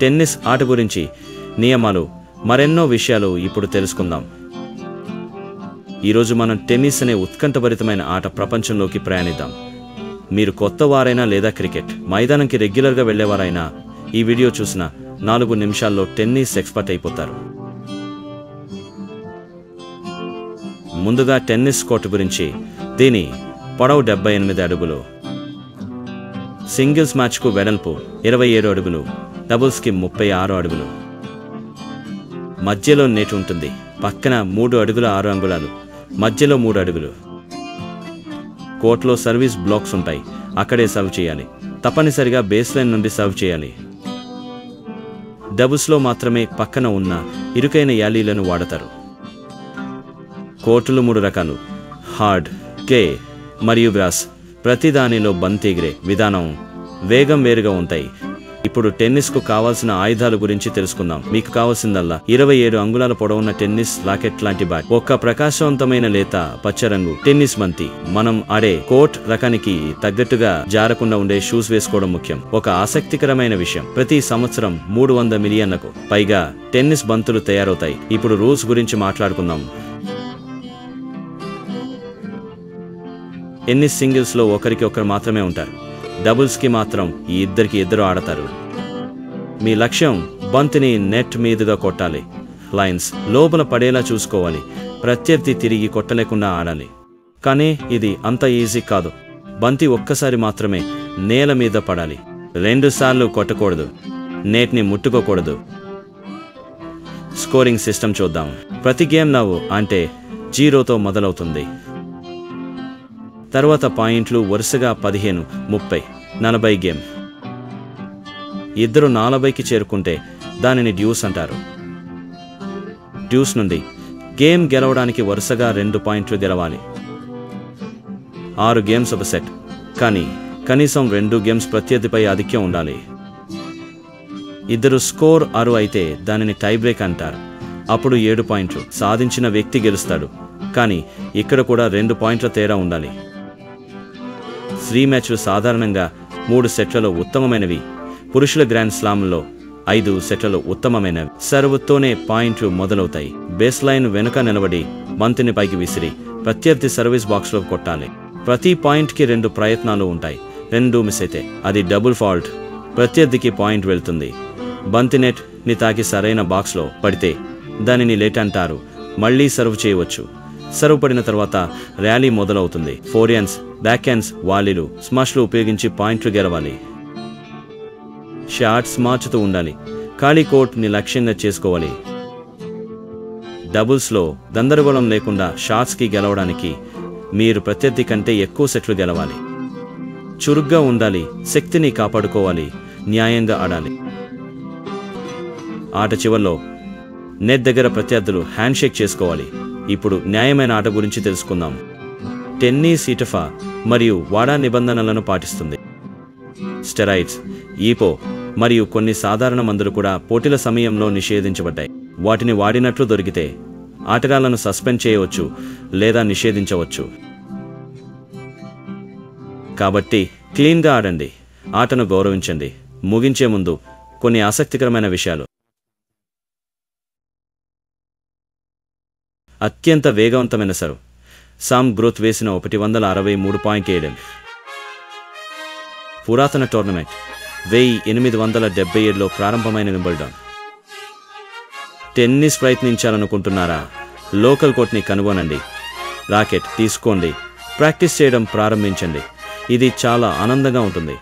Tennis ఆట గురించి నియమాలు మరెన్నో విషయాలు ఇప్పుడు తెలుసుకుందాం. ఈరోజు మనం టెన్నిస్ అనే ఉత్కంఠభరితమైన ఆట ప్రపంచంలోకి ప్రయాణిద్దాం. మీరు కొత్త వారైనా లేదా క్రికెట్ మైదానంకి రెగ్యులర్గా వెళ్లేవారైనా ఈ వీడియో చూసిన 4 నిమిషాల్లో టెన్నిస్ ఎక్స్పర్ట్ అయిపోతారు. ముందుగా టెన్నిస్ కోర్టు గురించి. దీని పొడవు 78 అడుగులు, సింగిల్స్ మ్యాచ్కు వెడల్పు 27 అడుగులు, డబుల్స్కి 36 అడుగులు. మధ్యలో నెట్ ఉంటుంది. పక్కన 3 అడుగుల 6 అంగుళాలు, మధ్యలో 3 అడుగులు. కోర్టులో సర్వీస్ బ్లాక్స్ ఉంటాయి. అక్కడే సర్వ్ చేయాలి. తప్పనిసరిగా బేస్ లైన్ నుండి సర్వ్ చేయాలి. డబుల్స్లో మాత్రమే పక్కన ఉన్న ఇరుకైన యాలీలను వాడతారు. కోర్టులు 3 రకాలు: హార్డ్, కే మరియు గ్రాస్. ప్రతి దానిలో బంతి ఎగిరే విధానం, వేగం వేరుగా ఉంటాయి. ఇప్పుడు టెన్నిస్కు కావాల్సిన ఆయుధాల గురించి తెలుసుకుందాం. మీకు కావాల్సిందల్లా 27 అంగుళాల పొడవున్న టెన్నిస్ లాకెట్ లాంటి బ్యాట్, ఒక ప్రకాశవంతమైన లేత పచ్చరంగు టెన్నిస్ బంతి. మనం ఆడే కోర్ట్ రకానికి తగ్గట్టుగా జారకుండా ఉండే షూస్ వేసుకోవడం ముఖ్యం. ఒక ఆసక్తికరమైన విషయం, ప్రతి సంవత్సరం 300 మిలియన్లకు పైగా టెన్నిస్ బంతులు తయారవుతాయి. ఇప్పుడు రూల్స్ గురించి మాట్లాడుకుందాం. టెన్నిస్ సింగిల్స్లో ఒకరికి ఒకరు మాత్రమే ఉంటారు. డబుల్స్కి మాత్రం ఈ ఇద్దరు ఆడతారు. మీ లక్ష్యం బంతిని నెట్ మీదుగా కొట్టాలి. లైన్స్ లోపల పడేలా చూసుకోవాలి. ప్రత్యర్థి తిరిగి కొట్టలేకుండా ఆడాలి. కానీ ఇది అంత ఈజీ కాదు. బంతి ఒక్కసారి మాత్రమే నేల మీద పడాలి. 2 సార్లు కొట్టకూడదు. నెట్ని ముట్టుకోకూడదు. స్కోరింగ్ సిస్టమ్ చూద్దాం. ప్రతి గేమ్ నవ్వు అంటే 0తో మొదలవుతుంది. తర్వాత పాయింట్లు వరుసగా 15, 30, 40 గేమ్. ఇద్దరు 40కి చేరుకుంటే దానిని డ్యూస్ అంటారు. డ్యూస్ నుండి గేమ్ గెలవడానికి వరుసగా 2 పాయింట్లు గెలవాలి. 6 గేమ్స్ ఒక సెట్. కానీ కనీసం 2 గేమ్స్ ప్రత్యర్థిపై ఆధిక్యం ఉండాలి. ఇద్దరు స్కోర్ 6 అయితే దానిని టై బ్రేక్ అంటారు. అప్పుడు 7 పాయింట్లు సాధించిన వ్యక్తి గెలుస్తాడు. కానీ ఇక్కడ కూడా 2 పాయింట్ల తేడా ఉండాలి. 3 మ్యాచ్లు సాధారణంగా 3 సెట్లలో ఉత్తమమైనవి. పురుషుల గ్రాండ్ స్లామ్లో 5 సెట్లలో ఉత్తమమైనవి. సర్వ్తోనే పాయింట్లు మొదలవుతాయి. బేస్ లైన్ వెనుక నిలబడి బంతిని పైకి విసిరి ప్రత్యర్థి సర్వీస్ బాక్స్లో కొట్టాలి. ప్రతి పాయింట్కి 2 ప్రయత్నాలు ఉంటాయి. 2 మిస్ అయితే అది డబుల్ ఫాల్ట్. ప్రత్యర్థికి పాయింట్ వెళ్తుంది. బంతి నెట్ ని తాకి సరైన బాక్స్లో పడితే దానిని లేట్ అంటారు. మళ్లీ సర్వ్ చేయవచ్చు. సర్వ్ పడిన తర్వాత ర్యాలీ మొదలవుతుంది. ఫోర్ హ్యాండ్స్, బ్యాక్ హ్యాండ్స్, వాలీలు, స్మాష్లు ఉపయోగించి పాయింట్లు గెలవాలి. షాట్స్ మార్చుతూ ఉండాలి. ఖాళీ కోర్ట్ని లక్ష్యంగా చేసుకోవాలి. డబుల్స్లో గందరగోళం లేకుండా షాట్స్కి గెలవడానికి మీరు ప్రత్యర్థి కంటే ఎక్కువ సెట్లు గెలవాలి. చురుగ్గా ఉండాలి. శక్తిని కాపాడుకోవాలి. న్యాయంగా ఆడాలి. ఆట చివర్లో నెట్ దగ్గర ప్రత్యర్థులు హ్యాండ్షేక్ చేసుకోవాలి. ఇప్పుడు న్యాయమైన ఆట గురించి తెలుసుకుందాం. టెన్నిస్ ఇటఫా మరియు వాడా నిబంధనలను పాటిస్తుంది. స్టెరాయిడ్స్, ఈపో మరియు కొన్ని సాధారణ మందులు కూడా పోటీల సమయంలో నిషేధించబడ్డాయి. వాటిని వాడినట్లు దొరికితే ఆటగాళ్లను సస్పెండ్ చేయవచ్చు లేదా నిషేధించవచ్చు. కాబట్టి క్లీన్గా ఆడండి. ఆటను గౌరవించండి. ముగించే ముందు కొన్ని ఆసక్తికరమైన విషయాలు. అత్యంత వేగవంతమైన సర్వ్. సామ్ గ్రోత్ వేసిన 163.7. పురాతన టోర్నమెంట్ 1877లో ప్రారంభమైన వింబల్డన్. టెన్నిస్ ప్రయత్నించాలనుకుంటున్నారా? లోకల్ కోర్ట్ని కనుగొనండి. రాకెట్ తీసుకోండి. ప్రాక్టీస్ చేయడం ప్రారంభించండి. ఇది చాలా ఆనందంగా ఉంటుంది.